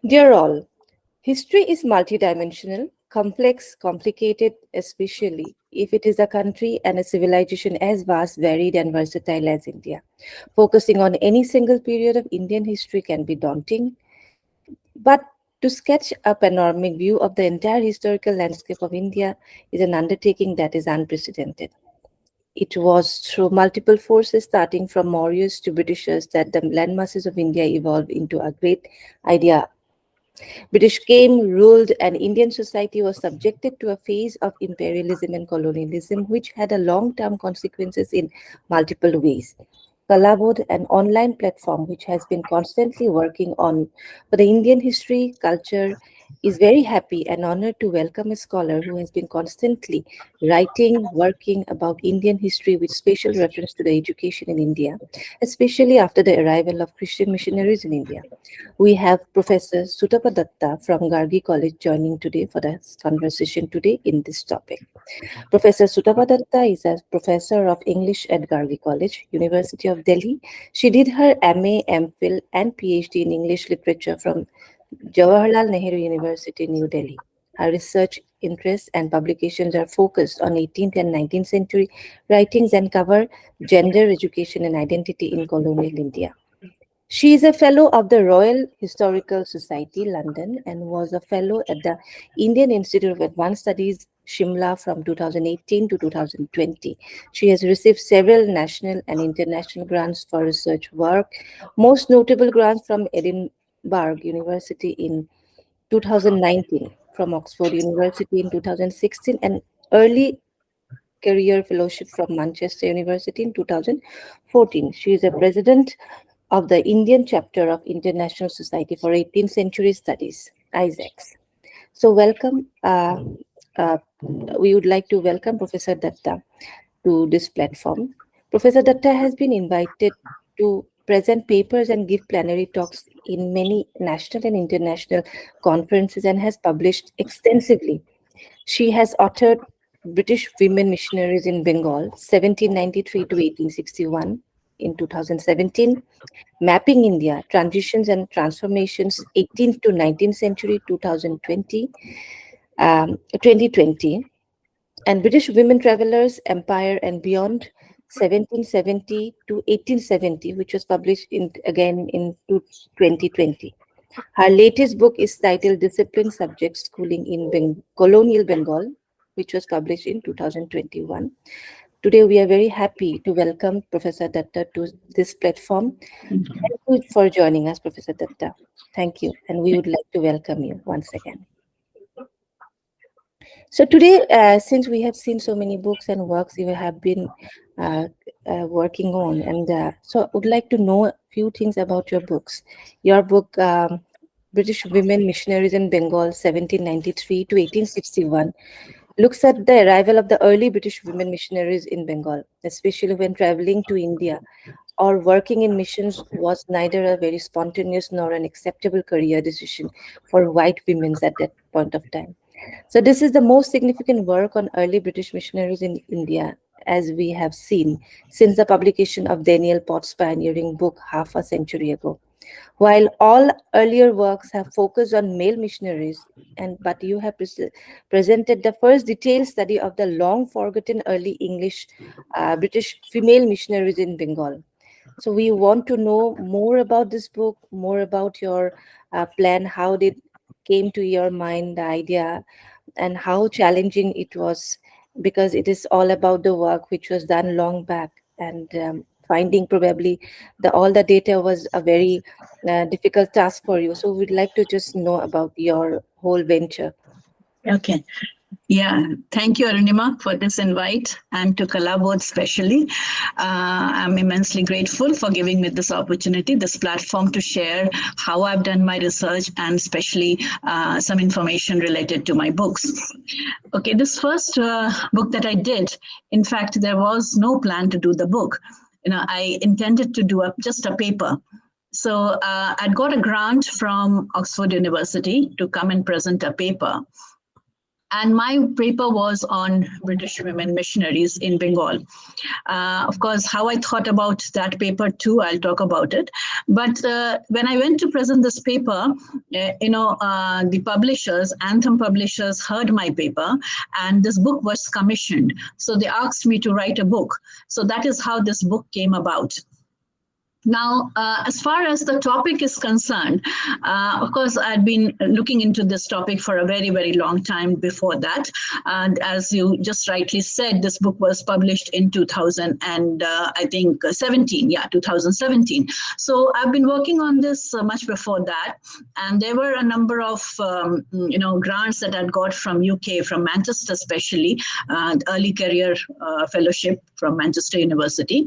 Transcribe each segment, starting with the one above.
Dear all, history is multidimensional, complex, complicated, especially if it is a country and a civilization as vast, varied, and versatile as India. Focusing on any single period of Indian history can be daunting, but to sketch a panoramic view of the entire historical landscape of India is an undertaking that is unprecedented. It was through multiple forces, starting from Mouryas to Britishers, that the landmasses of India evolved into a great idea. British came, ruled, and Indian society was subjected to a phase of imperialism and colonialism, which had a long-term consequences in multiple ways. Kalabodh, an online platform which has been constantly working on for the Indian history, culture, is very happy and honored to welcome a scholar who has been constantly writing, working about Indian history with special reference to the education in India, especially after the arrival of Christian missionaries in India. We have Professor Sutapa Dutta from Gargi College joining today for this conversation today in this topic. Professor Sutapa Dutta is a professor of English at Gargi College, University of Delhi. She did her MA, MPhil, and PhD in English literature from Jawaharlal Nehru University, New Delhi. Her research interests and publications are focused on 18th and 19th century writings and cover gender, education, and identity in colonial India. She is a fellow of the Royal Historical Society, London, and was a fellow at the Indian Institute of Advanced Studies, Shimla, from 2018 to 2020. She has received several national and international grants for research work, most notable grants from Edinburgh University in 2019, from Oxford University in 2016, and early career fellowship from Manchester University in 2014. She is a president of the Indian chapter of International Society for 18th Century Studies, ISACS. So, welcome. Uh, we would like to welcome Professor Datta to this platform. Professor Datta has been invited to present papers and give plenary talks in many national and international conferences and has published extensively. She has authored British Women Missionaries in Bengal, 1793 to 1861, in 2017, Mapping India, Transitions and Transformations, 18th to 19th Century, 2020, and British Women Travelers, Empire and Beyond, 1770 to 1870, which was published again in 2020. Her latest book is titled Discipline Subject Schooling in Colonial Bengal, which was published in 2021. Today, we are very happy to welcome Professor Datta to this platform. Thank you for joining us, Professor Datta. Thank you. And we would like to welcome you once again. So today, since we have seen so many books and works you have been working on, and so I would like to know a few things about your books. Your book, British Women Missionaries in Bengal, 1793 to 1861, looks at the arrival of the early British women missionaries in Bengal, especially when traveling to India or working in missions was neither a very spontaneous nor an acceptable career decision for white women at that point of time. So this is the most significant work on early British missionaries in India, as we have seen since the publication of Daniel Pott's pioneering book half a century ago. While all earlier works have focused on male missionaries, but you have presented the first detailed study of the long forgotten early English British female missionaries in Bengal. So we want to know more about this book, more about your plan, how did came to your mind the idea, and how challenging it was, because it is all about the work which was done long back, and finding probably all the data was a very difficult task for you. So we'd like to just know about your whole venture. Okay. Yeah, thank you, Arunima, for this invite, and to Kalabodh especially. I'm immensely grateful for giving me this opportunity, this platform to share how I've done my research, and especially some information related to my books. Okay, this first book that I did, in fact, there was no plan to do the book. I intended to do just a paper. So I'd got a grant from Oxford University to come and present a paper. And my paper was on British women missionaries in Bengal. Of course, how I thought about that paper too, I'll talk about it. But when I went to present this paper, the publishers, Anthem publishers, heard my paper, and this book was commissioned. So they asked me to write a book. So that is how this book came about. Now, as far as the topic is concerned, of course, I'd been looking into this topic for a very, very long time before that. And as you just rightly said, this book was published in 2000 and I think 17. Yeah, 2017. So I've been working on this much before that. And there were a number of, grants that I'd got from UK, from Manchester especially, early career fellowship from Manchester University.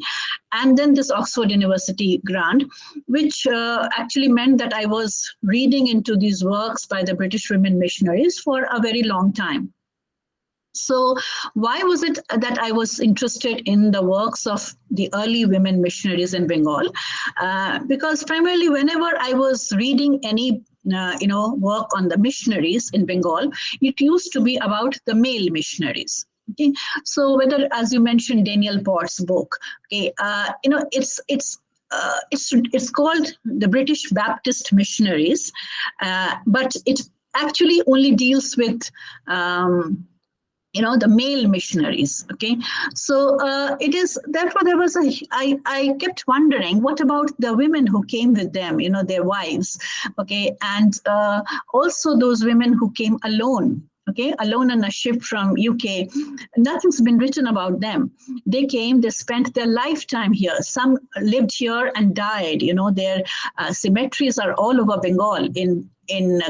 And then this Oxford University grant, which actually meant that I was reading into these works by the British women missionaries for a very long time. So why was it that I was interested in the works of the early women missionaries in Bengal? Because primarily whenever I was reading any work on the missionaries in Bengal, it used to be about the male missionaries. Okay, so whether, as you mentioned, Daniel Port's book, okay, it's called the British Baptist Missionaries, but it actually only deals with the male missionaries. Okay, so it is therefore there was I kept wondering, what about the women who came with them, their wives, okay, and also those women who came alone. Okay, alone on a ship from UK. Nothing's been written about them. They came, they spent their lifetime here. Some lived here and died. Their cemeteries are all over Bengal, in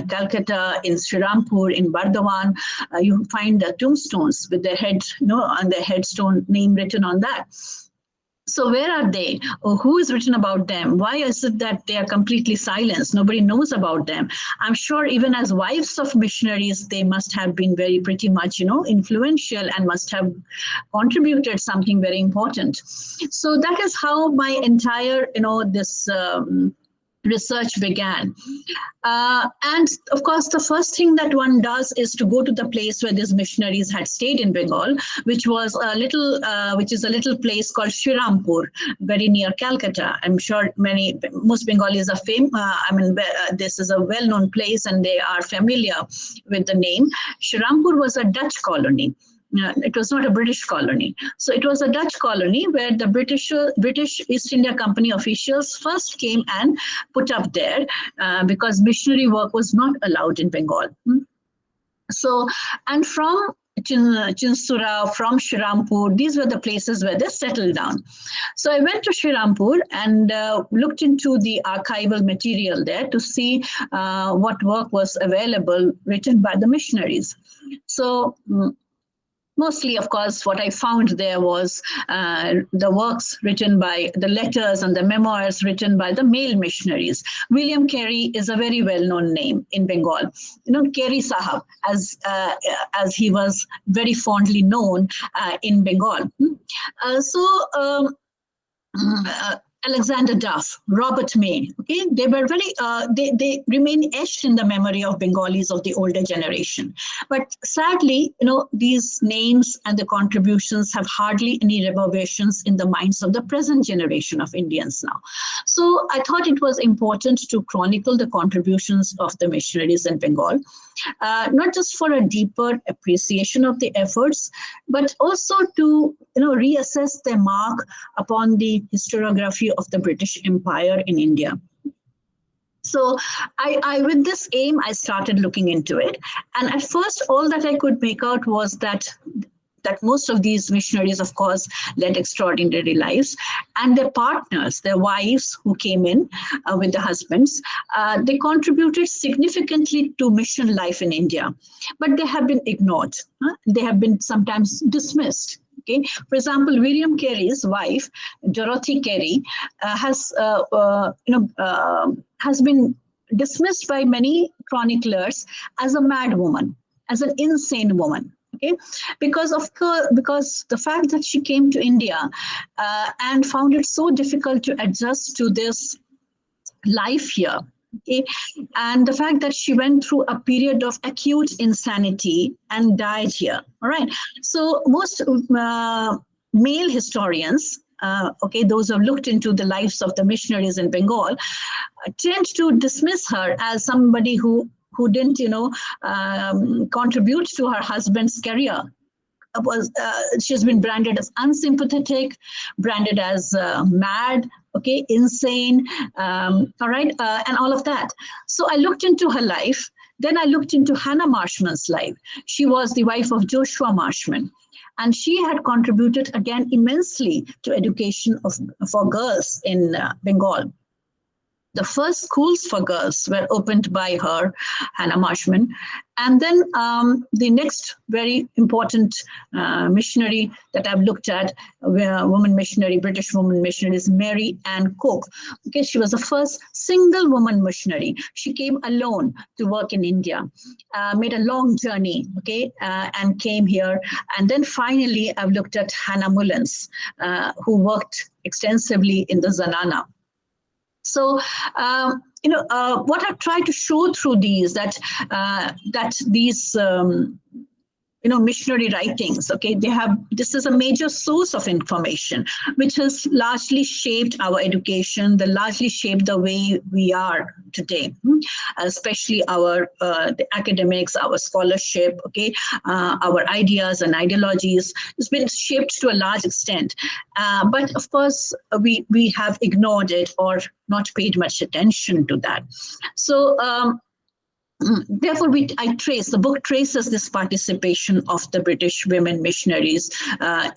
Calcutta, in Srirampur, in Bardhaman. You find the tombstones with their heads, on their headstone name written on that. So where are they? Or who is written about them? Why is it that they are completely silenced? Nobody knows about them. I'm sure even as wives of missionaries, they must have been pretty much, influential and must have contributed something very important. So that is how my entire, this research began. And of course, the first thing that one does is to go to the place where these missionaries had stayed in Bengal, which is a little place called Srirampur, very near Calcutta. I'm sure most Bengalis are this is a well-known place and they are familiar with the name. Srirampur was a Dutch colony. It was not a British colony. So it was a Dutch colony where the British East India Company officials first came and put up there because missionary work was not allowed in Bengal. So, and from Chinsura, from Srirampur, these were the places where they settled down. So I went to Srirampur and looked into the archival material there to see what work was available written by the missionaries. So mostly, of course, what I found there was the works written by the letters and the memoirs written by the male missionaries. William Carey is a very well-known name in Bengal. Carey Sahab, as he was very fondly known in Bengal. Alexander Duff, Robert May, okay, they were they remain etched in the memory of Bengalis of the older generation. But sadly, these names and the contributions have hardly any reverberations in the minds of the present generation of Indians now. So I thought it was important to chronicle the contributions of the missionaries in Bengal, not just for a deeper appreciation of the efforts, but also to reassess their mark upon the historiography of the British Empire in India. So I with this aim, I started looking into it. And at first, all that I could make out was that most of these missionaries, of course, led extraordinary lives. And their partners, their wives who came in with the husbands, they contributed significantly to mission life in India. But they have been ignored. They have been sometimes dismissed. Okay. For example, William Carey's wife, Dorothy Carey, has been dismissed by many chroniclers as a mad woman, as an insane woman. Okay, because the fact that she came to India and found it so difficult to adjust to this life here. Okay, and the fact that she went through a period of acute insanity and died here. All right. So most male historians, okay, those who have looked into the lives of the missionaries in Bengal, tend to dismiss her as somebody who didn't, contribute to her husband's career. She's been branded as unsympathetic, branded as mad, okay, insane, all right, and all of that. So I looked into her life. Then I looked into Hannah Marshman's life. She was the wife of Joshua Marshman. And she had contributed again immensely to education for girls in Bengal. The first schools for girls were opened by her, Hannah Marshman. And then the next very important missionary that I've looked at, woman missionary, British woman missionary, is Mary Ann Cook. Okay, she was the first single woman missionary. She came alone to work in India, made a long journey, okay, and came here. And then finally, I've looked at Hannah Mullins, who worked extensively in the Zanana. So, what I've tried to show through these, that these missionary writings, okay, this is a major source of information, which has largely shaped our education, largely shaped the way we are today, especially our the academics, our scholarship, okay, our ideas and ideologies. It's been shaped to a large extent, but of course we have ignored it or not paid much attention to that. So therefore, the book traces this participation of the British women missionaries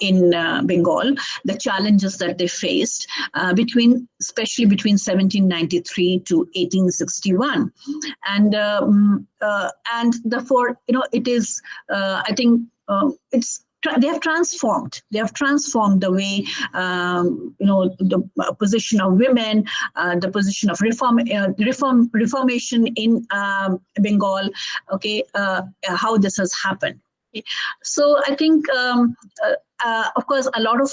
in Bengal, the challenges that they faced, especially between 1793 to 1861, and therefore, it is, I think, they have transformed the way, the position of women, the position of reformation in Bengal, okay, how this has happened. So I think, of course, a lot of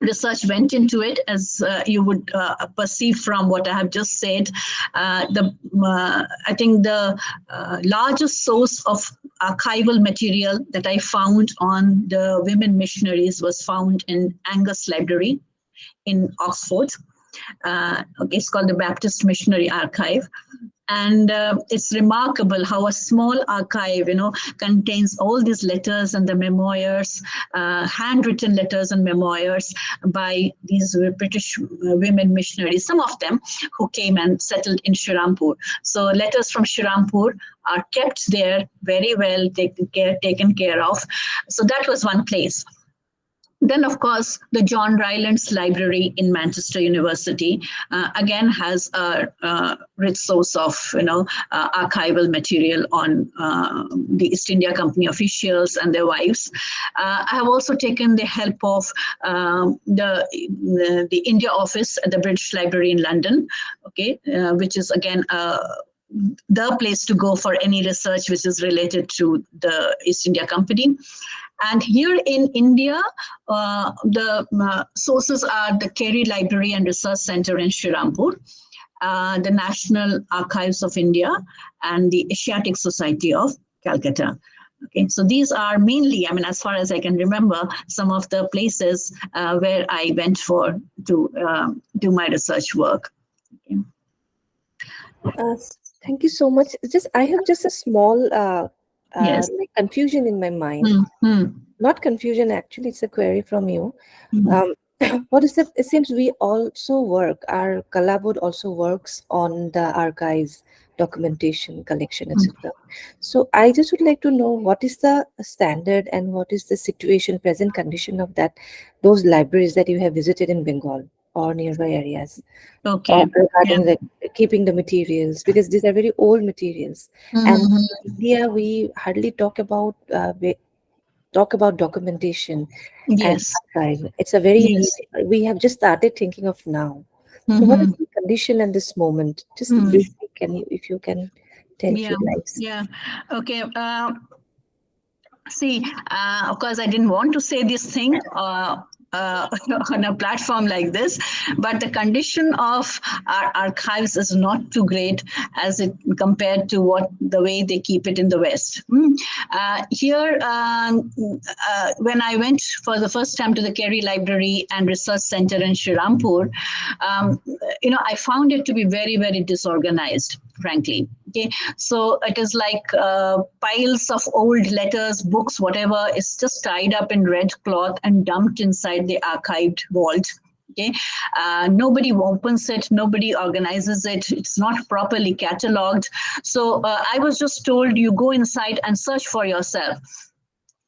research went into it, as you would perceive from what I have just said. I think the largest source of archival material that I found on the women missionaries was found in Angus Library in Oxford. Okay, it's called the Baptist Missionary Archive. And it's remarkable how a small archive, contains all these letters and the memoirs, handwritten letters and memoirs by these British women missionaries, some of them who came and settled in Shirampur. So letters from Shirampur are kept there very well, taken care of. So that was one place. Then, of course, the John Rylands Library in Manchester University again has a rich source of archival material on the East India Company officials and their wives. I have also taken the help of the India office at the British Library in London, okay, which is again the place to go for any research which is related to the East India Company. And here in India, the sources are the Carey Library and Research Center in Shirampur, the National Archives of India, and the Asiatic Society of Calcutta. Okay, so these are mainly, as far as I can remember, some of the places where I went to do my research work. Okay. Thank you so much. I have just a small yes. confusion in my mind. Not confusion, actually, it's a query from you. What is it? It seems we also work, our Kalabodh also works on the archives, documentation, collection, etc. So I just would like to know what is the standard and what is the situation, present condition of those libraries that you have visited in Bengal or nearby areas. Okay. Regarding keeping the materials, because these are very old materials. And in India, we hardly talk about documentation. Yes. And archive. It's a very we have just started thinking of now. So what is the condition at this moment? Just briefly, if you can tell few lives. Yeah. Okay. See, of course, I didn't want to say this thing, on a platform like this, but the condition of our archives is not too great as it compared to what the way they keep it in the West. Here, when I went for the first time to the Kerry Library and Research Center in Shirampur, I found it to be very, very disorganized, frankly. Okay, so it is like piles of old letters, books, whatever, is just tied up in red cloth and dumped inside the archived vault. Okay, nobody opens it, nobody organizes it, it's not properly catalogued. So I was just told, you go inside and search for yourself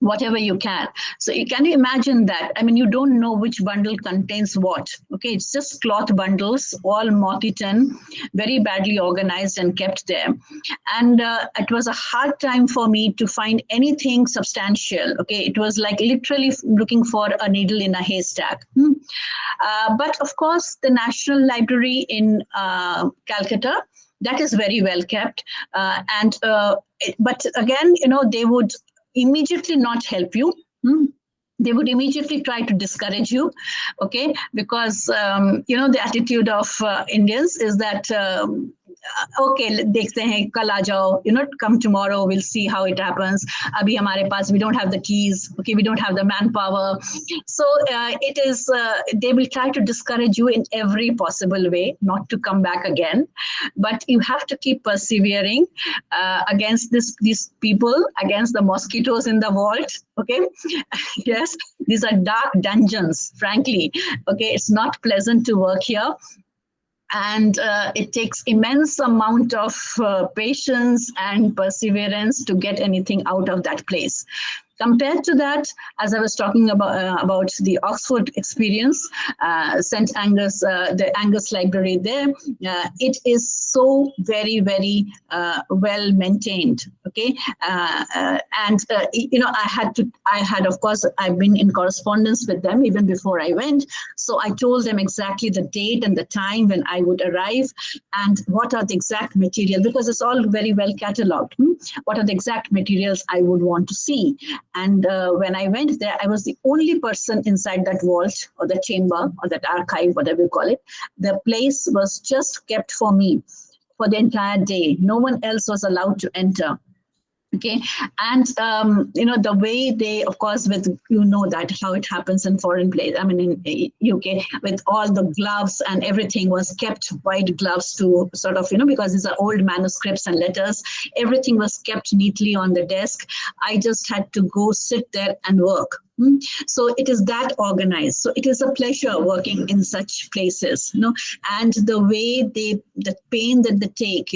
whatever you can. So can you imagine that? I mean, you don't know which bundle contains what. Okay, it's just cloth bundles, all moth-eaten, very badly organized and kept there. And it was a hard time for me to find anything substantial. Okay, it was like literally looking for a needle in a haystack. But of course, the National Library in Calcutta, that is very well kept. But again, they would immediately not help you. They would immediately try to discourage you, okay? Because, the attitude of Indians is that, okay, dekhte hain, kal aa jao, come tomorrow, we'll see how it happens. Abhi hamare paas, we don't have the keys, okay, we don't have the manpower. So it is, they will try to discourage you in every possible way not to come back again. But you have to keep persevering against these people, against the mosquitoes in the vault, okay? Yes, these are dark dungeons, frankly. Okay, it's not pleasant to work here. And it takes immense amount of patience and perseverance to get anything out of that place. Compared to that, as I was talking about the Oxford experience, St. Angus, the Angus Library there, it is so very, very well maintained. Okay, and I had, of course, I've been in correspondence with them even before I went. So I told them exactly the date and the time when I would arrive and what are the exact materials, because it's all very well catalogued. What are the exact materials I would want to see? And when I went there, I was the only person inside that vault or the chamber or that archive, whatever you call it. The place was just kept for me for the entire day. No one else was allowed to enter. Okay, and the way they, of course, with that how it happens in foreign place. I mean, in UK, with all the gloves and everything was kept, white gloves to sort of because these are old manuscripts and letters. Everything was kept neatly on the desk. I just had to go sit there and work. So it is that organized. So it is a pleasure working in such places, and the way the pain that they take,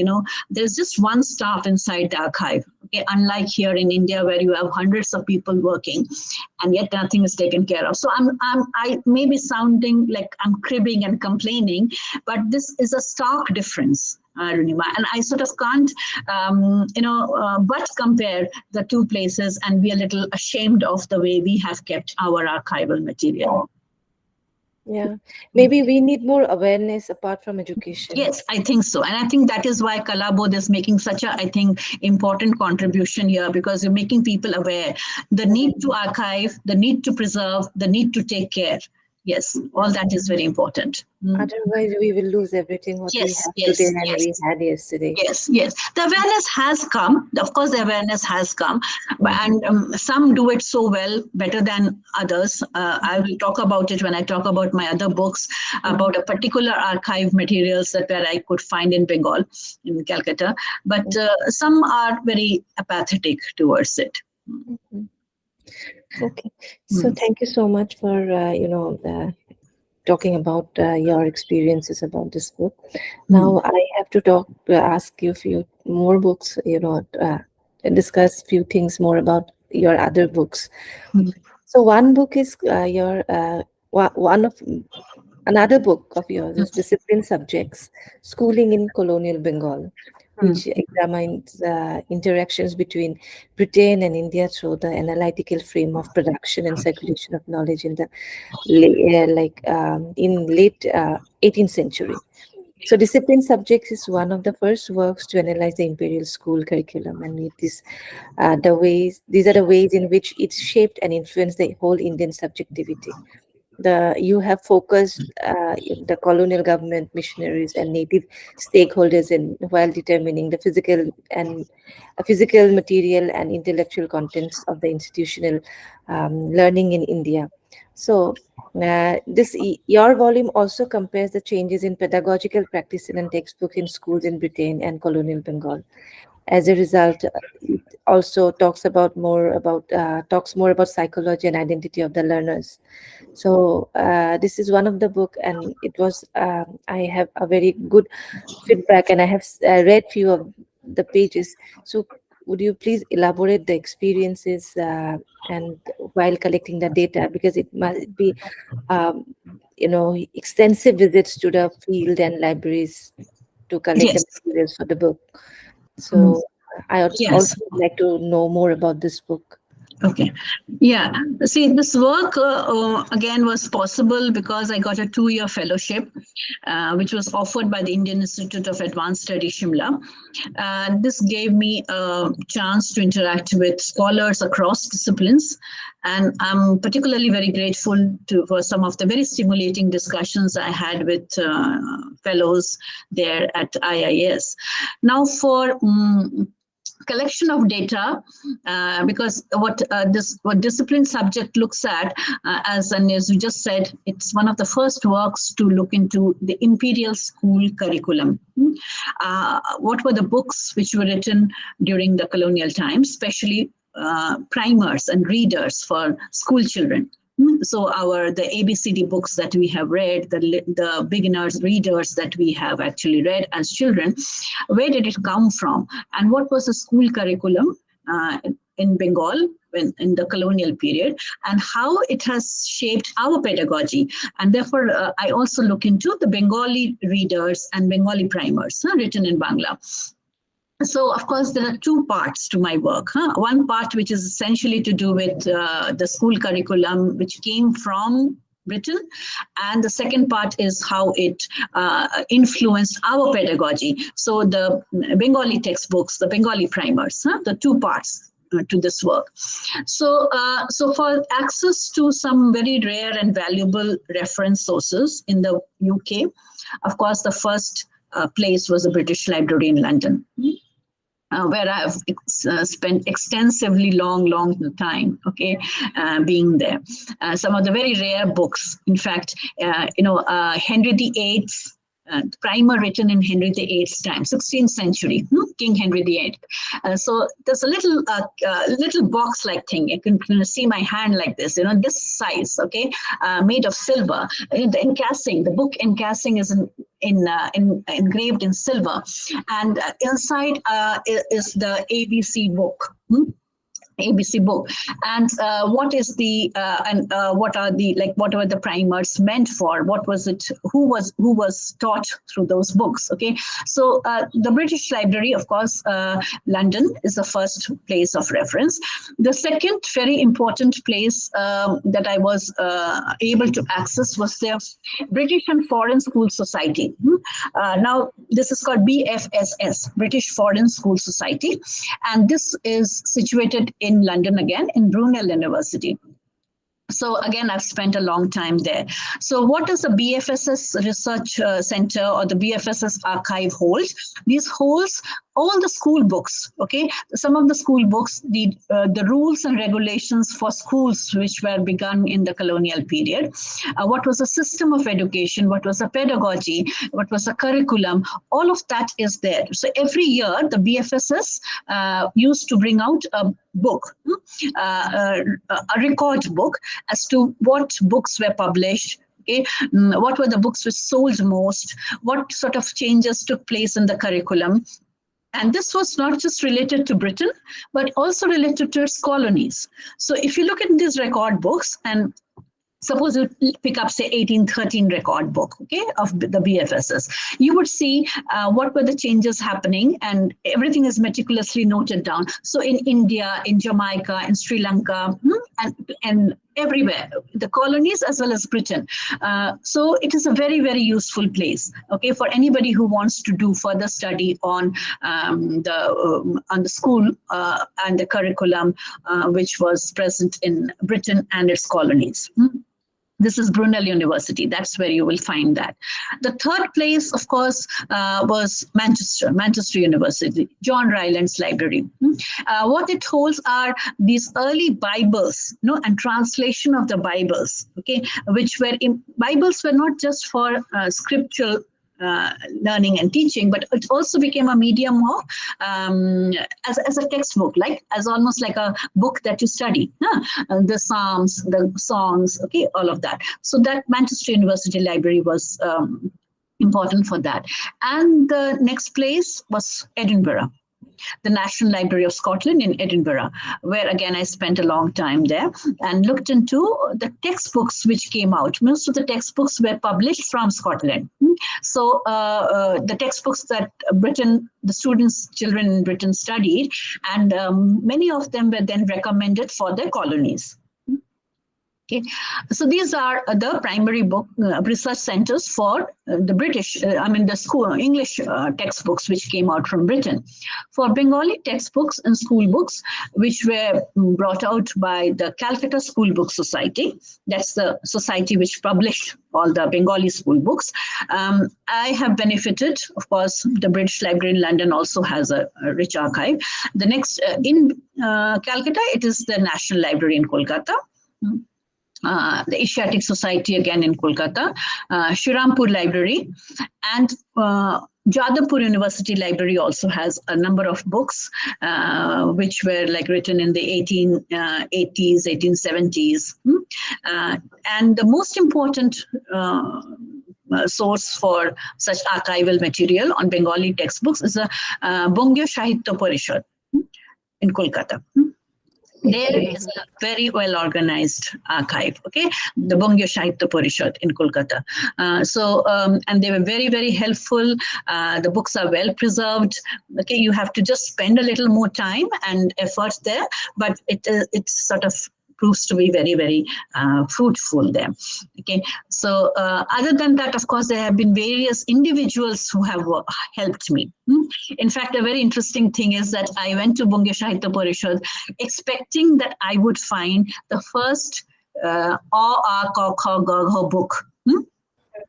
there's just one staff inside the archive. Okay, unlike here in India where you have hundreds of people working, and yet nothing is taken care of. So I may be sounding like I'm cribbing and complaining, but this is a stark difference. And I sort of can't, but compare the two places and be a little ashamed of the way we have kept our archival material. Yeah, maybe we need more awareness apart from education. Yes, I think so. And I think that is why Kalabodh is making such a, I think, important contribution here, because you're making people aware. The need to archive, the need to preserve, the need to take care. Yes, all that is very important. Otherwise, we will lose everything what we have today and we had yesterday. Yes. The awareness has come. Of course, the awareness has come. And some do it so well, better than others. I will talk about it when I talk about my other books, about a particular archive materials that where I could find in Bengal, in Calcutta. But some are very apathetic towards it. Okay, so thank you so much for talking about your experiences about this book. Now I have to ask you a few more books, and discuss a few things more about your other books. So one book is another book of yours is Discipline Subjects: Schooling in Colonial Bengal, which examines interactions between Britain and India through the analytical frame of production and circulation of knowledge in the late 18th century. So Discipline Subjects is one of the first works to analyze the imperial school curriculum, and it is these are the ways in which it shaped and influenced the whole Indian subjectivity. you have focused the colonial government, missionaries, and native stakeholders in while determining the physical, material, and intellectual contents of the institutional learning in India. So, your volume also compares the changes in pedagogical practice and textbook in schools in Britain and colonial Bengal. As a result, it also talks more about psychology and identity of the learners. So this is one of the book, and it was I have a very good feedback, and I have read few of the pages. So would you please elaborate the experiences and while collecting the data, because it must be um, extensive visits to the field and libraries to collect the Yes. materials for the book. Mhm. So I would Yes. also like to know more about this book. Okay. Yeah. See, this work again was possible because I got a 2-year fellowship, which was offered by the Indian Institute of Advanced Study, Shimla. This gave me a chance to interact with scholars across disciplines. And I'm particularly very grateful for some of the very stimulating discussions I had with fellows there at IIS. Now, for collection of data, because what discipline subject looks at, as you just said, it's one of the first works to look into the imperial school curriculum. What were the books which were written during the colonial times, especially primers and readers for school children? So the ABCD books that we have read, the beginners readers that we have actually read as children, where did it come from, and what was the school curriculum in Bengal in the colonial period, and how it has shaped our pedagogy. And therefore, I also look into the Bengali readers and Bengali primers written in Bangla. So, of course, there are two parts to my work. One part which is essentially to do with the school curriculum, which came from Britain, and the second part is how it influenced our pedagogy. So the Bengali textbooks, the Bengali primers, the two parts to this work. So, so for access to some very rare and valuable reference sources in the UK, of course, the first place was the British Library in London. Where I've spent extensively long time, being there. Some of the very rare books, in fact, Henry VIII's primer written in Henry VIII's time, 16th century, King Henry VIII. So there's a little box-like thing. You can see my hand like this, this size, made of silver. The book encasing is engraved in silver, and inside is the ABC book. ABC book, and what were the primers meant for? What was it? Who was taught through those books? So the British Library, of course, London is the first place of reference. The second very important place that I was able to access was the British and Foreign School Society. Now this is called BFSS, British Foreign School Society, and this is situated in London again, in Brunel University. So again, I've spent a long time there. So what does the BFSS Research Center or the BFSS archive hold? These holds all the school books, Some of the school books, the rules and regulations for schools which were begun in the colonial period. What was the system of education? What was the pedagogy? What was the curriculum? All of that is there. So every year, the BFSS used to bring out a book, a record book as to what books were published, what were the books which sold most, what sort of changes took place in the curriculum. And this was not just related to Britain, but also related to its colonies. So if you look at these record books, and suppose you pick up, say, 1813 record book, of the BFSS, you would see what were the changes happening, and everything is meticulously noted down. So in India, in Jamaica, in Sri Lanka, and everywhere, the colonies as well as Britain. So it is a very, very useful place, for anybody who wants to do further study on the school and the curriculum which was present in Britain and its colonies. This is Brunel University. That's where you will find that. The third place, of course, was Manchester University, John Ryland's library. What it holds are these early Bibles, and translation of the Bibles, okay, which were Bibles were not just for scriptural learning and teaching, but it also became a medium of as a textbook, as almost like a book that you study, the Psalms, the songs, okay, all of that. So that Manchester University Library was important for that. And the next place was Edinburgh, the National Library of Scotland in Edinburgh, where again I spent a long time there and looked into the textbooks which came out. Most of the textbooks were published from Scotland. So the textbooks that the children in Britain studied, and many of them were then recommended for their colonies. Okay, so these are the primary book research centers for the British, the school English textbooks which came out from Britain. For Bengali textbooks and school books, which were brought out by the Calcutta School Book Society, that's the society which published all the Bengali school books. I have benefited, of course, the British Library in London also has a rich archive. The next, in Calcutta, it is the National Library in Kolkata. The Asiatic Society again in Kolkata, Shirampur Library, and Jadavpur University Library also has a number of books which were written in the 1880s, 1870s. And the most important source for such archival material on Bengali textbooks is the Bangyo Sahitya Parishad in Kolkata. There is a very well organized archive, okay, the Bangyo Sahitya Parishad in Kolkata. And they were very, very helpful. The books are well preserved. Okay, you have to just spend a little more time and effort there, but it sort of proves to be very, very fruitful there. Okay, so other than that, of course, there have been various individuals who have helped me. In fact, a very interesting thing is that I went to Bangyo Sahitya Parishad expecting that I would find the first A, A, Ka, Kha, Ga, Gha book.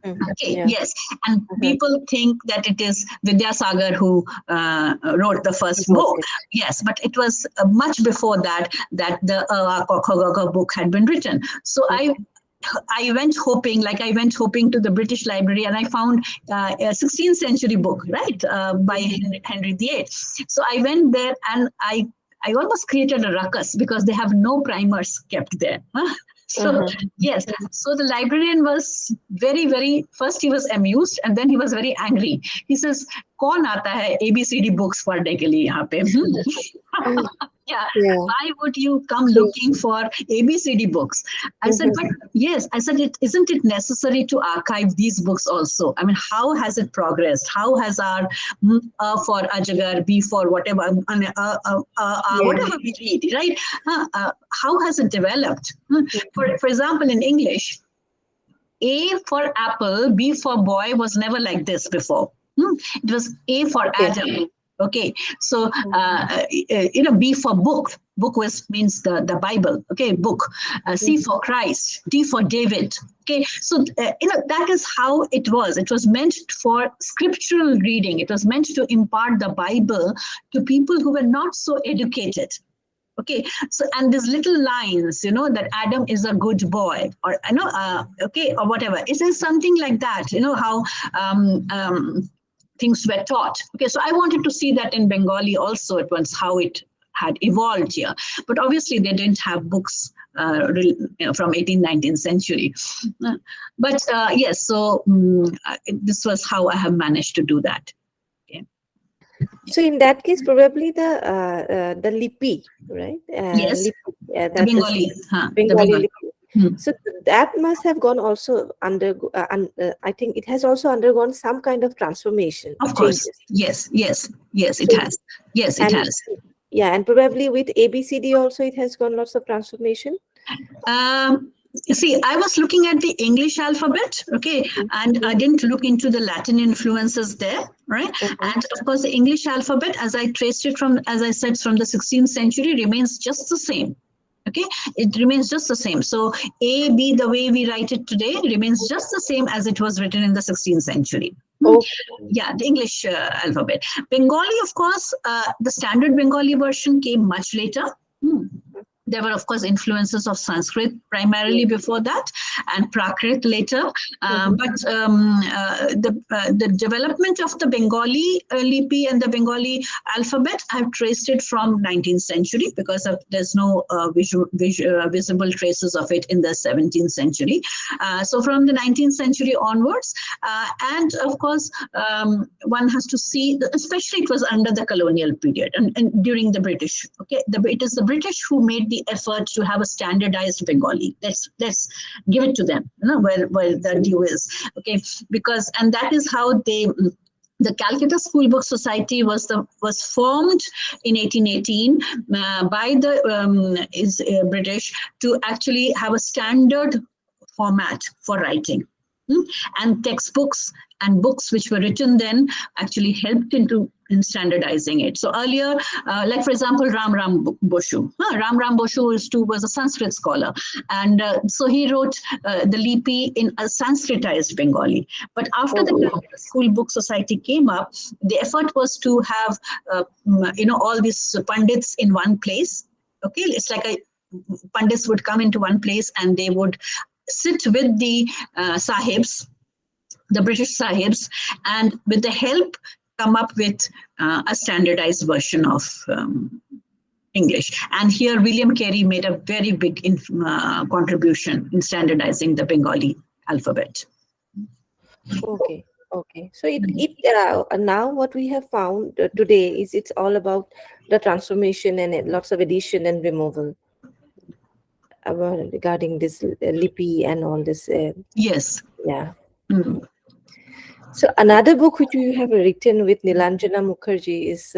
Okay, yeah. Yes, and people think that it is Vidyasagar who wrote the first book. Yes, but it was much before that the book had been written. So I went hoping to the British Library, and I found a 16th century book, right, by Henry VIII. So I went there and I almost created a ruckus because they have no primers kept there. So yes, so the librarian was very, very, first he was amused and then he was very angry. He says, "Kaun aata hai ABCD books padhne ke liye yahan pe?" Yeah. Why would you come looking for ABCD books? I said, but yes, I said, isn't it necessary to archive these books also? I mean, how has it progressed? How has our A for Ajagar, B for whatever, whatever we read, right? How has it developed? For example, in English, A for apple, B for boy was never like this before. It was A for Adam. Okay, so B for book. Book means the Bible. Okay, book. C for Christ. D for David. Okay, so that is how it was. It was meant for scriptural reading. It was meant to impart the Bible to people who were not so educated. Okay, so and these little lines, that Adam is a good boy, or or whatever. It is something like that. How things were taught. Okay, so I wanted to see that in Bengali also. It was how it had evolved here. But obviously they didn't have books from 18th, 19th century. But yes, so this was how I have managed to do that. Okay. So in that case, probably the Lipi, right? Yes, Lipi, the Bengali. Bengali Lipi. So that must have gone also I think it has also undergone some kind of transformation. Of course, yes, it has. Yes, it has. Yeah, and probably with ABCD also it has gone lots of transformation. See, I was looking at the English alphabet, okay, and I didn't look into the Latin influences there, right? And of course, the English alphabet, as I traced it from, as I said, from the 16th century, remains just the same. Okay, it remains just the same. So A, B, the way we write it today remains just the same as it was written in the 16th century. Okay. Yeah, the English alphabet. Bengali, of course, the standard Bengali version came much later. There were, of course, influences of Sanskrit primarily before that, and Prakrit later. The development of the Bengali lipi and the Bengali alphabet, I've traced it from 19th century because there's no visible traces of it in the 17th century. So from the 19th century onwards, and of course, one has to see, especially it was under the colonial period and during the British. Okay, it is the British who made the effort to have a standardized Bengali. Let's give it to them, where the due is. Okay, because and that is how the Calcutta School Book Society was formed in 1818 by the British to actually have a standard format for writing. And textbooks and books which were written then actually helped in standardizing it. So earlier, like for example, Ram Boshu. Ram Boshu was a Sanskrit scholar. And so he wrote the lipi in a Sanskritized Bengali. But after the Calcutta School Book Society came up, the effort was to have, all these pandits in one place. Okay, it's like pandits would come into one place and they would sit with the sahibs, the British sahibs, and with the help come up with a standardized version of English. And here William Carey made a very big contribution in standardizing the Bengali alphabet. Okay. So now what we have found today is it's all about the transformation and lots of addition and removal regarding this lipi and all this. Yes. Yeah. So another book which you have written with Nilanjana Mukherjee is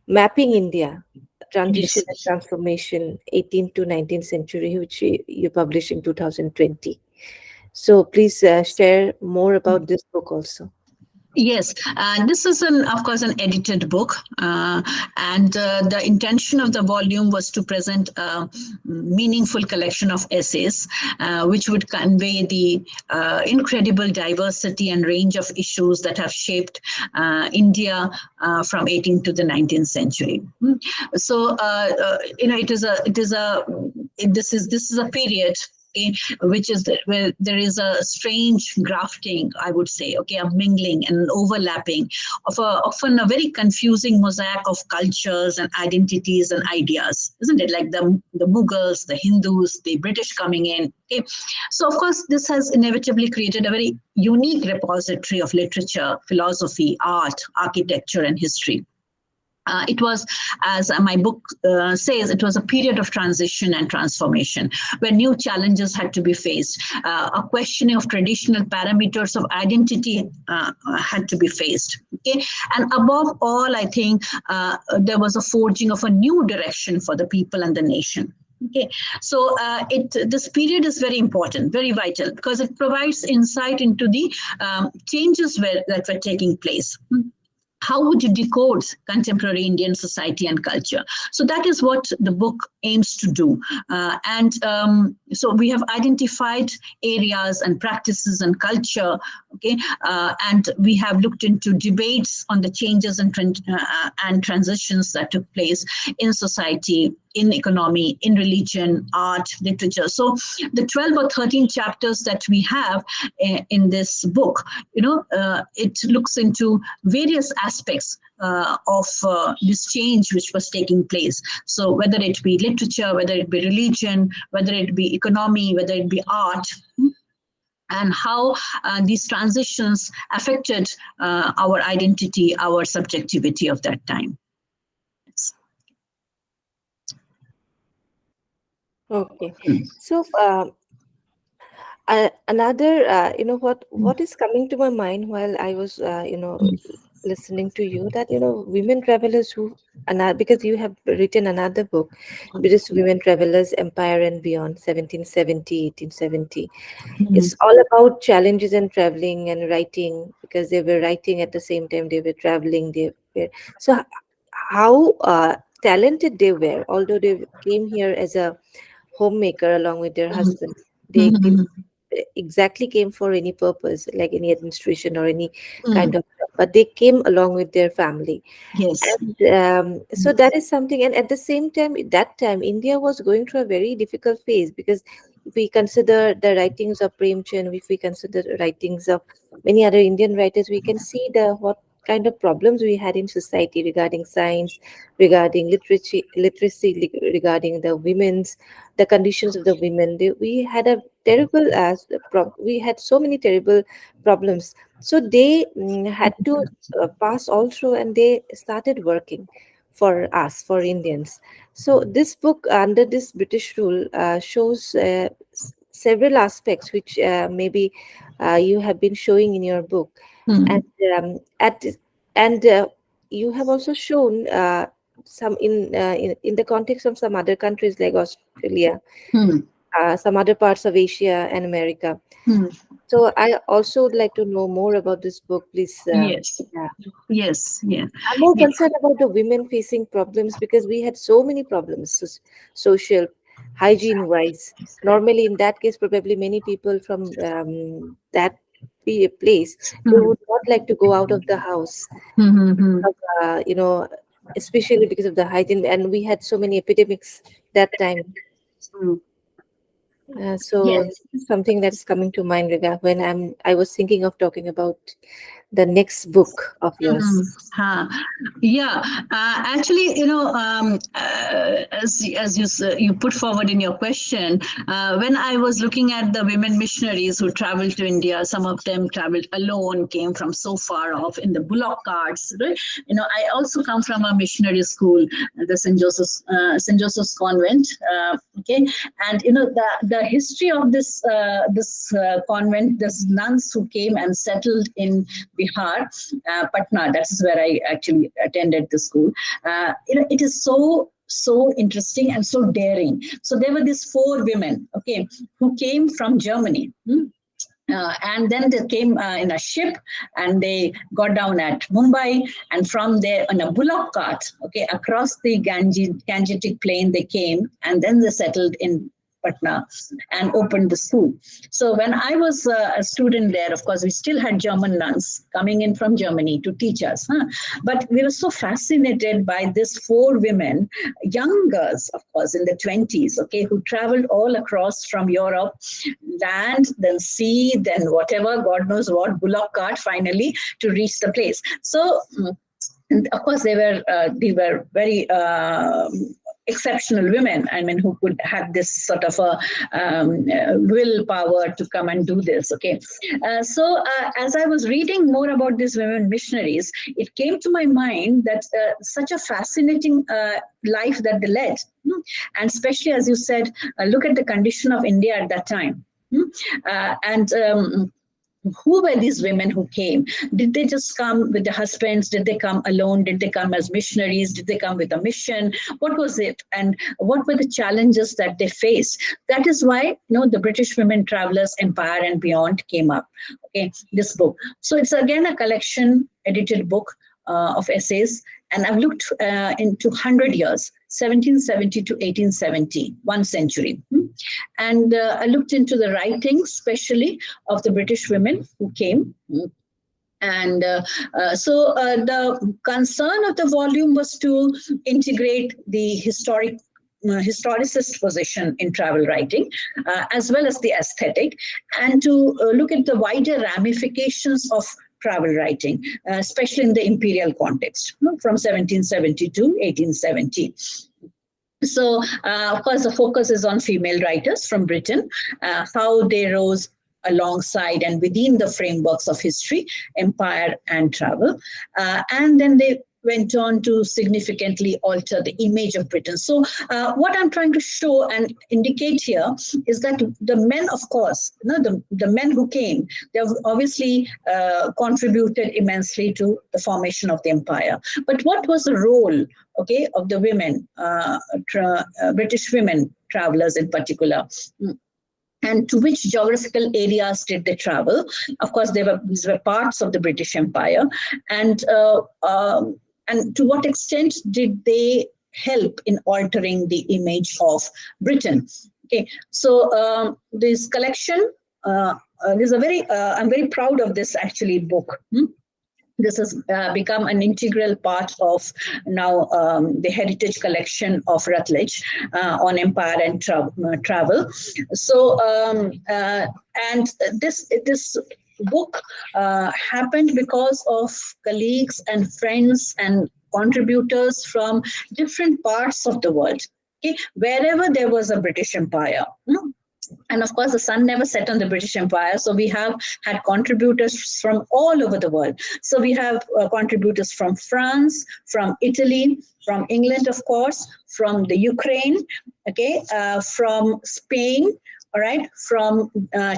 Mapping India, Transition and Transformation, 18th to 19th Century, which you published in 2020. So please share more about this book also. Yes, this is of course, an edited book, and the intention of the volume was to present a meaningful collection of essays, which would convey the incredible diversity and range of issues that have shaped India from 18th to the 19th century. So, this is a period which is where there is a strange grafting, I would say, a mingling and an overlapping of often a very confusing mosaic of cultures and identities and ideas, isn't it? Like the Mughals, the Hindus, the British coming in. Okay, so of course this has inevitably created a very unique repository of literature, philosophy, art, architecture, and history. It was, as my book says, it was a period of transition and transformation where new challenges had to be faced. A questioning of traditional parameters of identity had to be faced. Okay, and above all, I think there was a forging of a new direction for the people and the nation. Okay, so this period is very important, very vital, because it provides insight into the changes that were taking place. How would you decode contemporary Indian society and culture? So that is what the book aims to do. So we have identified areas and practices and culture, okay, and we have looked into debates on the changes and transitions that took place in society, in economy, in religion, art, literature. So the 12 or 13 chapters that we have in this book, it looks into various aspects of this change which was taking place. So whether it be literature, whether it be religion, whether it be economy, whether it be art, and how these transitions affected our identity, our subjectivity of that time. Okay, so another, what is coming to my mind while I was, listening to you, that women travelers because you have written another book, British Women Travelers, Empire and Beyond, 1770, 1870. It's all about challenges and traveling and writing, because they were writing at the same time they were traveling. So how talented they were, although they came here as a homemaker along with their Mhm. husband. They didn't Mhm. exactly came for any purpose, like any administration or any kind Mm. of, but they came along with their family. Yes. And so that is something. And at the same time, at that time, India was going through a very difficult phase, because if we consider the writings of Premchand, if we consider the writings of many other Indian writers, we can see the what kind of problems we had in society regarding science, regarding literacy, regarding the women's, the conditions of the women. We had a terrible we had so many terrible problems. So they had to pass all through, and they started working for us, for Indians. So this book under this British rule shows several aspects which maybe you have been showing in your book. And Mm. at and you have also shown some in the context of some other countries like Australia, Mm. some other parts of Asia and America. Mm. So I also would like to know more about this book, please. Yes. Yeah. Yes. Yeah. I'm more Yeah. concerned about the women facing problems, because we had so many problems, social, hygiene wise. Normally, in that case, probably many people from that place, they Mm. would not like to go out of the house, Mm. you know, especially because of the hygiene. And we had so many epidemics that time. Mm. So Yes. this is something that is coming to mind when I was thinking of talking about the next book of yours. Mhm. Huh. Yeah, actually, as you put forward in your question, when I was looking at the women missionaries who traveled to India, some of them traveled alone, came from so far off in the bullock carts. Right? I also come from a missionary school, the St. Joseph's Convent. Okay, and the history of this convent, this nuns who came and settled in Bihar, Patna. That's where I actually attended the school. It is so interesting and so daring. So there were these four women, okay, who came from Germany. And then they came in a ship, and they got down at Mumbai, and from there on a bullock cart, okay, across the Gangetic plain they came, and then they settled in Patna and opened the school. So when I was a student there, of course, we still had German nuns coming in from Germany to teach us. But we were so fascinated by these four women, young girls, of course, in the 20s, okay, who traveled all across from Europe, land, then sea, then whatever, God knows what, bullock cart finally to reach the place. So, and of course, they were very exceptional women. I mean, who could have this sort of a willpower to come and do this. Okay, so as I was reading more about these women missionaries, it came to my mind that such a fascinating life that they led, and especially as you said, look at the condition of India at that time. And who were these women who came? Did they just come with their husbands? Did they come alone? Did they come as missionaries? Did they come with a mission? What was it? And what were the challenges that they faced? That is why, the British Women Travelers Empire and Beyond came up. Okay, this book. So it's again a collection, edited book of essays. And I've looked into 100 years, 1770 to 1870, 1 century. And I looked into the writings, especially of the British women who came. And so the concern of the volume was to integrate the historicist position in travel writing, as well as the aesthetic, and to look at the wider ramifications of travel writing, especially in the imperial context, from 1770 to 1870. So, of course, the focus is on female writers from Britain, how they rose alongside and within the frameworks of history, empire, and travel. And then they went on to significantly alter the image of Britain. So, what I'm trying to show and indicate here is that the men, of course, the men who came, they have obviously contributed immensely to the formation of the empire. But what was the role, okay, of the women, British women travelers in particular? And to which geographical areas did they travel? Of course, these were parts of the British Empire, and to what extent did they help in altering the image of Britain? Okay, so this collection, this is a very, I'm very proud of this actually book. This has become an integral part of now the heritage collection of Rutledge on empire and travel. So, and this book happened because of colleagues and friends and contributors from different parts of the world. Okay, wherever there was a British Empire. And of course, the sun never set on the British Empire. So we have had contributors from all over the world. So we have contributors from France, from Italy, from England, of course, from the Ukraine, okay, from Spain, all right, from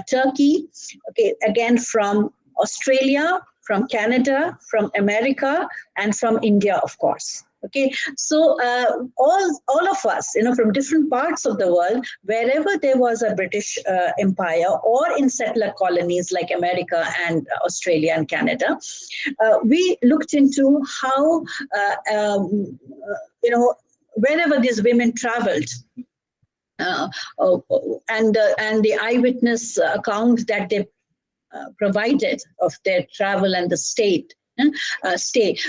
Turkey, okay, again from Australia, from Canada, from America, and from India, of course. Okay, so all of us, from different parts of the world, wherever there was a British Empire or in settler colonies like America and Australia and Canada, we looked into how, wherever these women traveled, and the eyewitness account that they provided of their travel and the stay.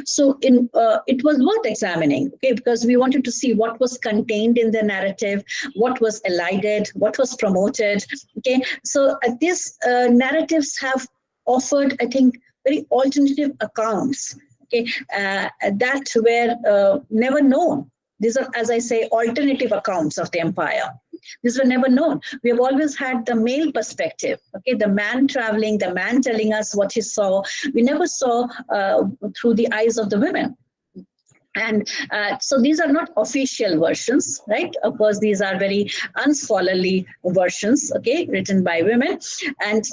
So it was worth examining, okay, because we wanted to see what was contained in the narrative, what was elided, what was promoted. Okay, so these narratives have offered, I think, very alternative accounts, okay, that were never known. These are, as I say, alternative accounts of the empire. These were never known. We have always had the male perspective, okay, the man traveling, the man telling us what he saw. We never saw through the eyes of the women. And so these are not official versions, right? Of course, these are very unscholarly versions, okay, written by women. And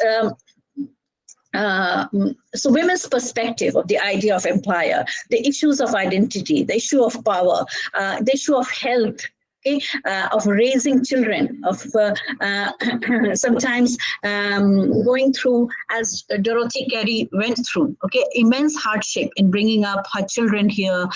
so women's perspective of the idea of empire, the issues of identity, the issue of power, the issue of health, okay, of raising children, of sometimes going through, as Dorothy Carey went through, okay, immense hardship in bringing up her children here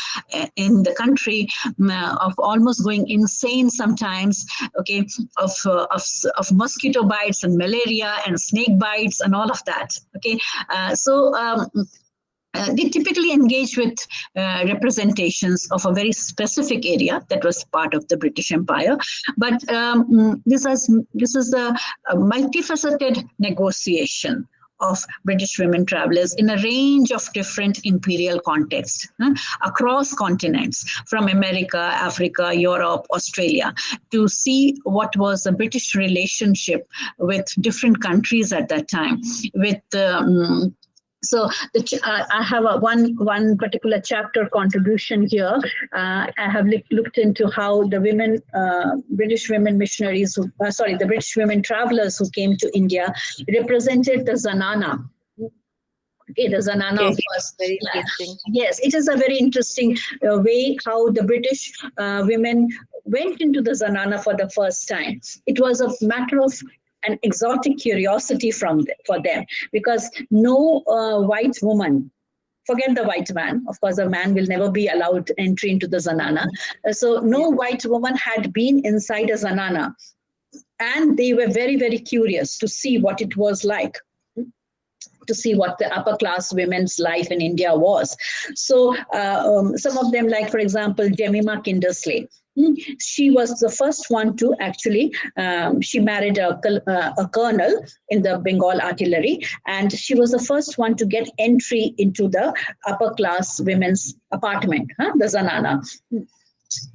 in the country, of almost going insane sometimes, okay, of mosquito bites and malaria and snake bites and all of that, okay. They typically engage with representations of a very specific area that was part of the British Empire. But this is a multifaceted negotiation of British women travelers in a range of different imperial contexts across continents, from America, Africa, Europe, Australia, to see what was the British relationship with different countries at that time, with so I have one particular chapter contribution here. I have looked into how the women, British women missionaries, the British women travelers who came to India represented the Zanana. Okay, the Zanana, of course. Very interesting. Yes, it is a very interesting way how the British women went into the Zanana for the first time. It was a matter of an exotic curiosity for them, because no white woman, forget the white man, of course, a man will never be allowed entry into the Zanana. So no white woman had been inside a Zanana, and they were very, very curious to see what it was like, to see what the upper class women's life in India was. So some of them, like, for example, Jemima Kindersley, she was the first one to actually, she married a colonel in the Bengal artillery, and she was the first one to get entry into the upper class women's apartment, the Zanana.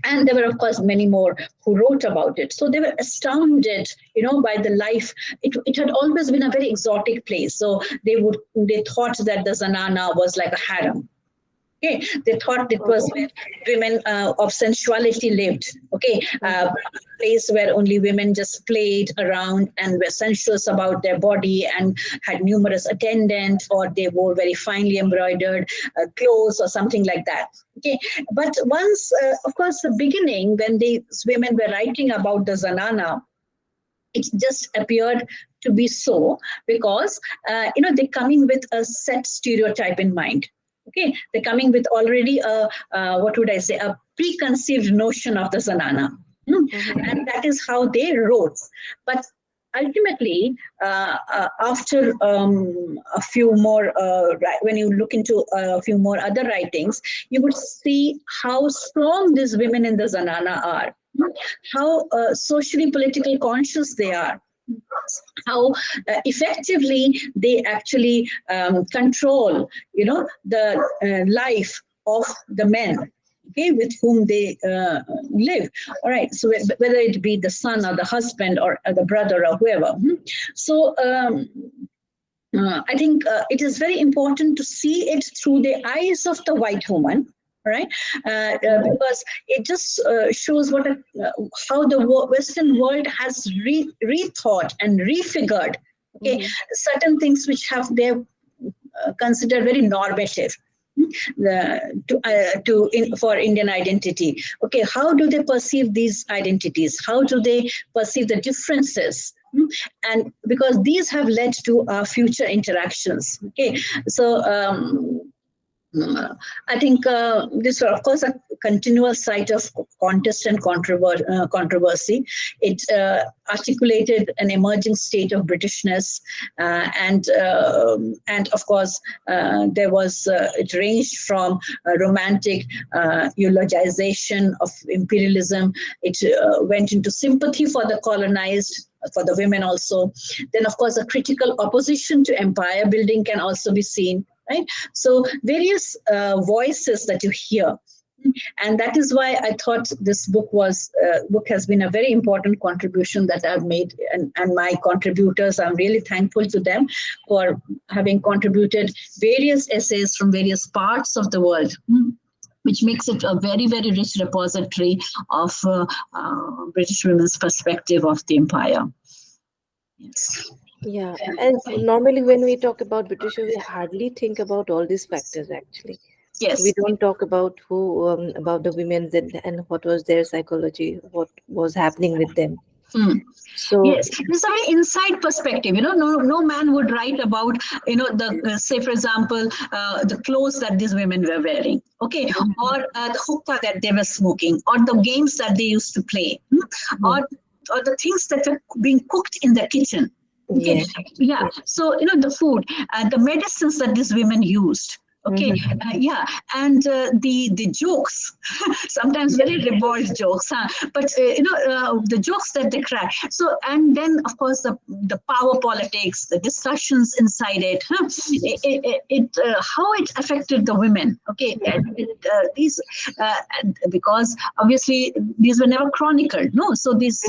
And there were, of course, many more who wrote about it. So they were astounded, by the life. It had always been a very exotic place. So they thought that the Zanana was like a harem. Okay, they thought it was where women of sensuality lived. Okay, a place where only women just played around and were sensuous about their body and had numerous attendants, or they wore very finely embroidered clothes or something like that. Okay, but once, of course, the beginning, when these women were writing about the Zanana, it just appeared to be so because, they're coming with a set stereotype in mind. Okay, they're coming with already a preconceived notion of the Zanana. And that is how they wrote. But ultimately, after a few more, when you look into a few more other writings, you would see how strong these women in the Zanana are, how socially political conscious they are, how effectively they actually control, the life of the men, okay, with whom they live. All right. So whether it be the son or the husband or the brother or whoever. So I think it is very important to see it through the eyes of the white woman, right? Because it just shows how the Western world has rethought and refigured, okay, certain things which have they considered very normative for Indian identity. Okay, how do they perceive these identities? How do they perceive the differences? And because these have led to our future interactions. Okay, so I think this was, of course, a continual site of contest and controversy. It articulated an emerging state of Britishness, and of course, there was it ranged from romantic eulogization of imperialism. It went into sympathy for the colonized, for the women also. Then, of course, a critical opposition to empire building can also be seen. Right, so various voices that you hear, and that is why I thought this book has been a very important contribution that I've made, and my contributors. I'm really thankful to them for having contributed various essays from various parts of the world, which makes it a very, very rich repository of British women's perspective of the empire. Yes. Yeah, and normally when we talk about British, we hardly think about all these factors actually. Yes. We don't talk about about the women and what was their psychology, what was happening with them. So yes, it's a very inside perspective. No man would write about say, for example, the clothes that these women were wearing, okay, or the hookah that they were smoking, or the games that they used to play, or the things that were being cooked in the kitchen. Okay. Yeah. So, the food, the medicines that these women used. Okay. And the jokes, sometimes very ribald jokes, but the jokes that they crack. So, and then of course the power politics, the discussions inside it, how it affected the women. Okay, these because obviously these were never chronicled. No, so this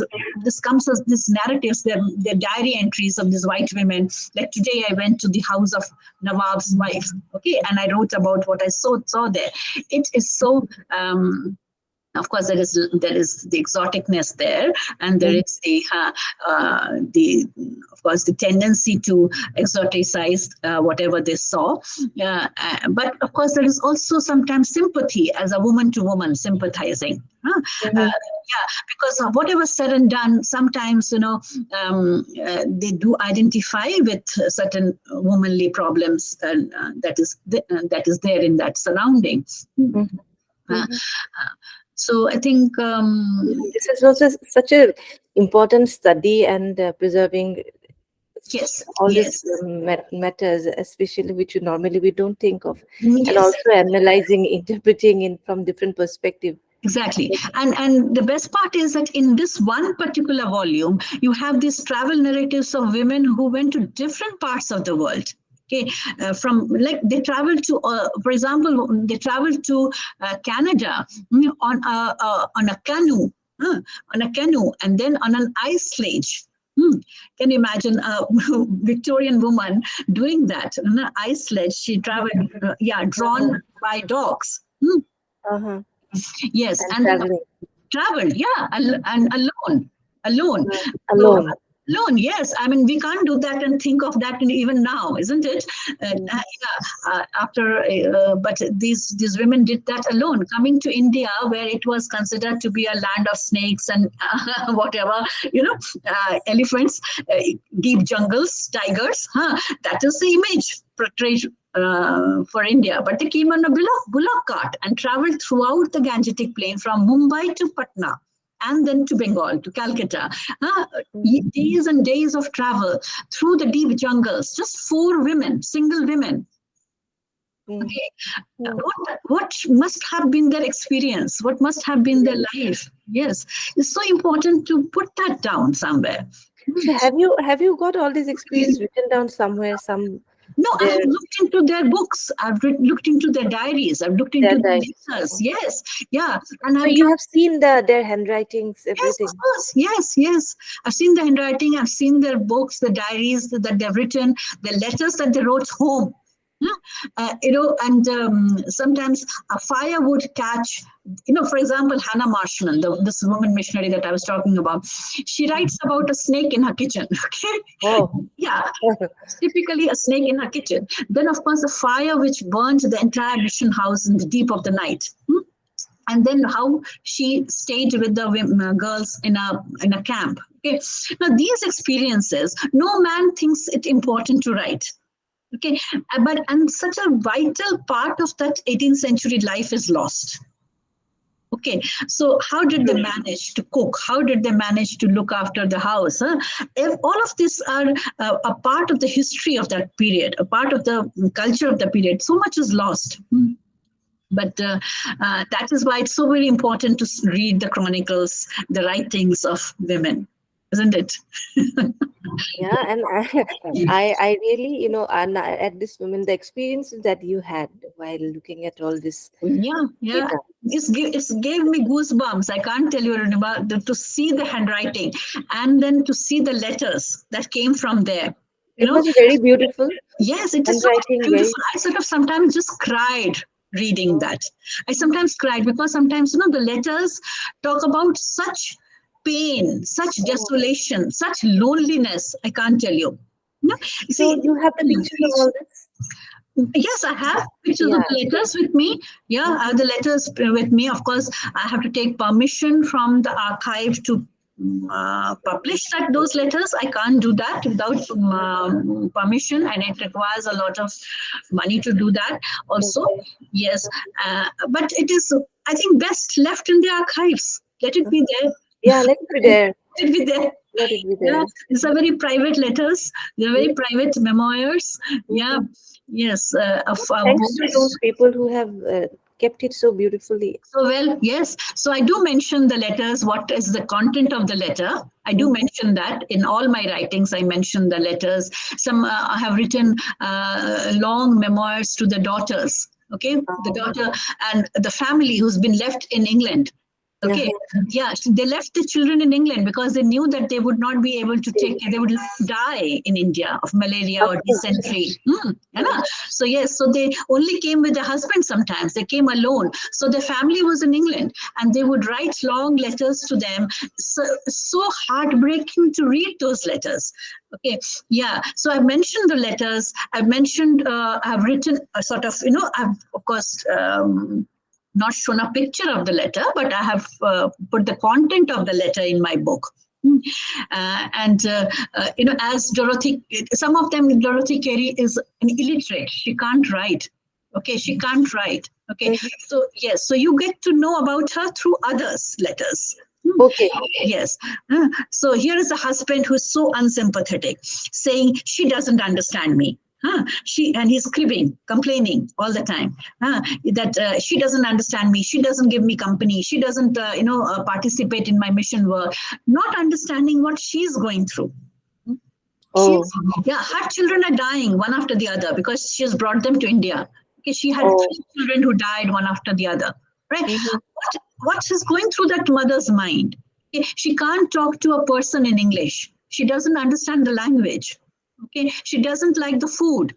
comes as these narratives, their diary entries of these white women. Like today, I went to the house of Nawab's wife. Okay, and I wrote about what I saw there. It is so. Of course, there is the exoticness there, and there is of course the tendency to exoticize whatever they saw. But of course, there is also sometimes sympathy as a woman to woman sympathizing. Because whatever said and done, sometimes they do identify with certain womanly problems that is there in that surrounding. So I think this is also such an important study and preserving all these matters, especially which normally we don't think of, and also analyzing, interpreting from different perspectives. Exactly. And the best part is that in this one particular volume, you have these travel narratives of women who went to different parts of the world. Okay, from like they traveled to, for example, they traveled to Canada on a canoe, and then on an ice sledge. Can you imagine a Victorian woman doing that on an ice sledge? She traveled, drawn by dogs. Yes, and traveled, and alone. Alone, yes. I mean, we can't do that and think of that even now, isn't it? But these women did that alone, coming to India, where it was considered to be a land of snakes and whatever, elephants, deep jungles, tigers. That is the image portrayed for India. But they came on a bullock cart and traveled throughout the Gangetic Plain from Mumbai to Patna. and then to Bengal, to Calcutta. Days and days of travel through the deep jungles, just 4 women, single women. Okay. What must have been their experience? What must have been their life? Yes, it's so important to put that down somewhere. So have you got all this experience written down somewhere? No, I have looked into their books. I've looked into their diaries. I've looked into their letters. Yes, yeah. And so you have seen their handwritings, everything. Yes, of course. Yes. I've seen the handwriting. I've seen their books, the diaries that they've written, the letters that they wrote home. Sometimes a fire would catch, for example, Hannah Marshman, this woman missionary that I was talking about, she writes about a snake in her kitchen. Okay. Oh. Yeah. Typically a snake in her kitchen. Then, of course, the fire which burned the entire mission house in the deep of the night. And then how she stayed with the girls in a camp. Okay. Now, these experiences, no man thinks it important to write. Okay, and such a vital part of that 18th century life is lost. Okay, so how did they manage to cook? How did they manage to look after the house? If all of these are a part of the history of that period, a part of the culture of the period. So much is lost. But that is why it's so very important to read the chronicles, the writings of women, isn't it? Yeah, and I really, and at this moment, the experiences that you had while looking at all this. Yeah. It gave me goosebumps. I can't tell you about to see the handwriting and then to see the letters that came from there. It was very beautiful. Yes, it is so beautiful. I sort of sometimes just cried reading that. I sometimes cried because sometimes, the letters talk about such pain, such desolation, such loneliness. I can't tell you. So you have the pictures of all this? Yes, I have pictures of the letters with me. Yeah, I have the letters with me. Of course, I have to take permission from the archive to publish those letters. I can't do that without permission, and it requires a lot of money to do that also. Yes, but it is, I think, best left in the archives. Let it be there. Yeah, let it be there. Let it be there. Let it be there. Yeah, these are very private letters. They're very private memoirs. Yeah, yes. Thanks to those people who have kept it so beautifully. So well, yes. So I do mention the letters. What is the content of the letter? I do mention that in all my writings. I mention the letters. Some I have written long memoirs to the daughters. Okay, the daughter and the family who's been left in England. Okay, yeah, so they left the children in England because they knew that they would not be able to they would die in India of malaria or dysentery. So yes, so they only came with their husband sometimes. They came alone. So the family was in England and they would write long letters to them. So heartbreaking to read those letters. Okay, yeah. So I've mentioned the letters. I've mentioned, I've written a sort of, I've, of course, not shown a picture of the letter, but I have put the content of the letter in my book. As Dorothy, some of them, Dorothy Carey is an illiterate. She can't write. Okay, she can't write. Okay, so yes, so you get to know about her through others' letters. Okay. Yes. So here is a husband who is so unsympathetic, saying she doesn't understand me. And he's cribbing, complaining all the time that she doesn't understand me. She doesn't give me company. She doesn't, participate in my mission work. Not understanding what she's going through. Her children are dying one after the other because she has brought them to India. Okay, she had 3 children who died one after the other. Right? What is going through that mother's mind? Okay, she can't talk to a person in English. She doesn't understand the language. Okay, she doesn't like the food.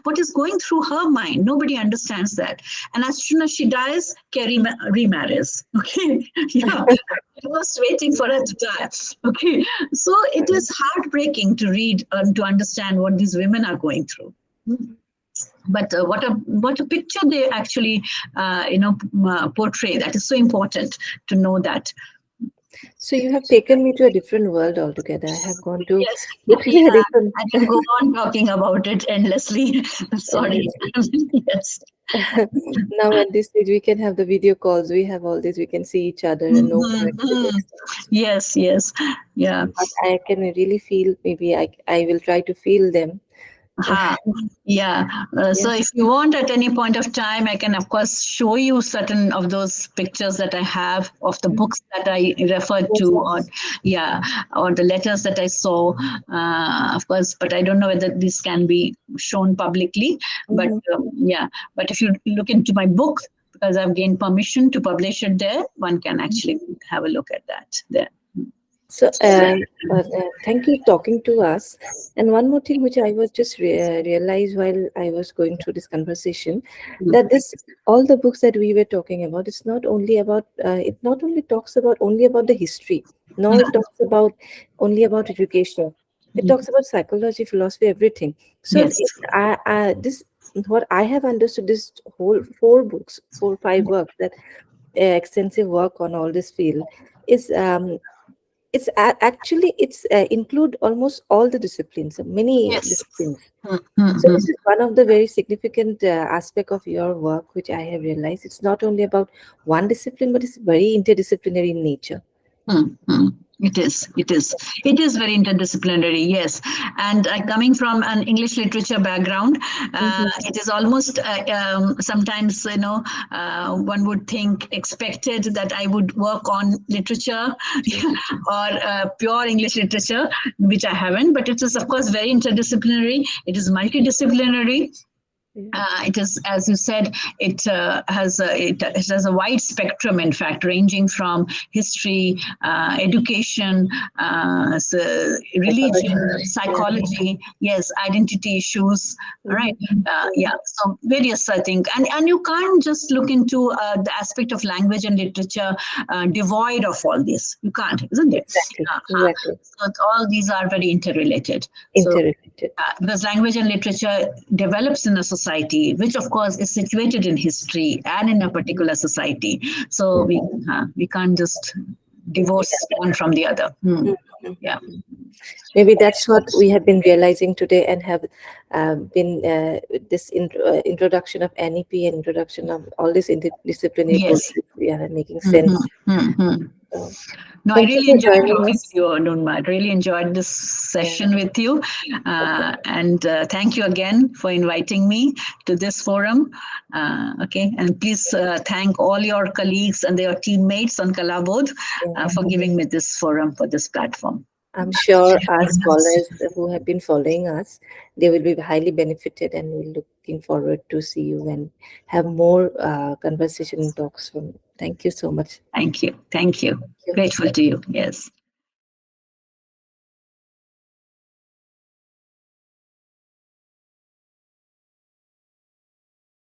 What is going through her mind? Nobody understands that. And as soon as she dies, Carrie remarries. Okay, yeah, I was waiting for her to die. Okay, so it is heartbreaking to read and to understand what these women are going through. But what a picture they actually portray. That is so important to know that. So you have taken me to a different world altogether. I have gone to literally a different. I can go on talking about it endlessly. Sorry. Yes. Now at this stage, we can have the video calls. We have all this. We can see each other and no more academic Mhm. stuff. Yes, yes. Yeah. But I can really feel. Maybe I will try to feel them. Ha. Yeah. Yeah. So if you want at any point of time, I can, of course, show you certain of those pictures that I have of the Mhm. books that I referred Yes. to, or yeah, or the letters that I saw, of course. But I don't know whether this can be shown publicly. But Mhm. yeah, but if you look into my book, because I've gained permission to publish it there, one can actually have a look at that there. So, thank you talking to us. And one more thing, which I was just realized while I was going through this conversation, that this all the books that we were talking about, it's not only about it not only talks about only about the history, nor it talks about only about education. It talks about psychology, philosophy, everything. So, Yes. this what I have understood, this whole four books, 4 5 works, that extensive work on all this field is actually it's include almost all the disciplines, many Yes. disciplines. So Mm-hmm. this is one of the very significant aspect of your work, which I have realized. It's not only about one discipline, but it's very interdisciplinary in nature. Mm-hmm. It is. It is. It is very interdisciplinary. Yes, and coming from an English literature background, Mhm. it is almost sometimes one would think expected that I would work on literature or pure English literature, which I haven't. But it is of course very interdisciplinary. It is multidisciplinary. Yeah. It is, as you said, it has a wide spectrum. In fact, ranging from history, education, so Psychology. religion, Yeah. psychology. Yes, identity issues. All right. Mhm. Yeah. So various, I think, and you can't just look into the aspect of language and literature devoid of all this. You can't, isn't it? Exactly. Uh-huh. Exactly. So all these are very interrelated. So Interrelated. because language and literature develops in a society, which of course is situated in history and in a particular society. So Yeah. we can't just divorce Yeah. one from the other. Hmm. Yeah. Mhm. Maybe that's what we have been realizing today, and have been this introduction of NEP and introduction of all these interdisciplinary Yes. courses. We are making Mhm. sense. Mhm. So, No, I thank you really for enjoyed joining talking to us. you, Anurma. I really enjoyed this Yeah. session with you. Okay. And thank you again for inviting me to this forum. Okay. And please thank all your colleagues and their teammates on Kalabodh Yeah. for giving me this forum for this platform. I'm sure our scholars who have been following us, they will be highly benefited, and we're looking forward to see you and have more conversation talks from. Thank you so much. Thank you. Thank you. Thank you. Grateful to you. Yes.